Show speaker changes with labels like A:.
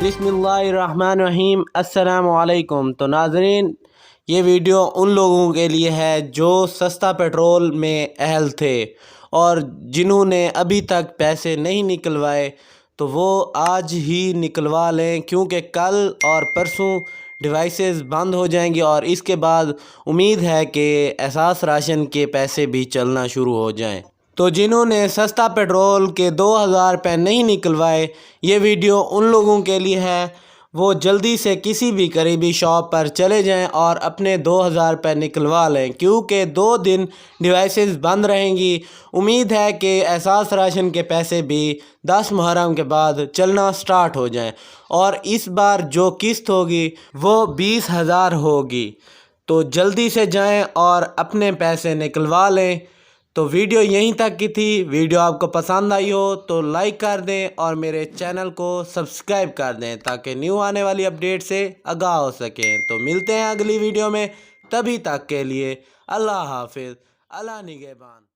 A: बिस्मिल्लाहिर्रहमानिर्रहीम। अस्सलाम वालेकुम। तो नाज़रीन, ये वीडियो उन लोगों के लिए है जो सस्ता पेट्रोल में अहल थे और जिन्होंने अभी तक पैसे नहीं निकलवाए, तो वो आज ही निकलवा लें, क्योंकि कल और परसों डिवाइसेस बंद हो जाएंगी और इसके बाद उम्मीद है कि एहसास राशन के पैसे भी चलना शुरू हो जाएं। तो जिन्होंने सस्ता पेट्रोल के 2000 रुपये नहीं निकलवाए, ये वीडियो उन लोगों के लिए है। वो जल्दी से किसी भी करीबी शॉप पर चले जाएं और अपने 2000 रुपये निकलवा लें, क्योंकि 2 दिन डिवाइसेस बंद रहेंगी। उम्मीद है कि एहसास राशन के पैसे भी 10 मुहर्रम के बाद चलना स्टार्ट हो जाएं और इस बार जो किस्त होगी वो 20,000 होगी। तो जल्दी से जाएं और अपने पैसे निकलवा लें। तो वीडियो यहीं तक की थी। वीडियो आपको पसंद आई हो तो लाइक कर दें और मेरे चैनल को सब्सक्राइब कर दें ताकि न्यू आने वाली अपडेट से आगाह हो सकें। तो मिलते हैं अगली वीडियो में, तभी तक के लिए अल्लाह हाफिज़, अल्लाह निगहबान।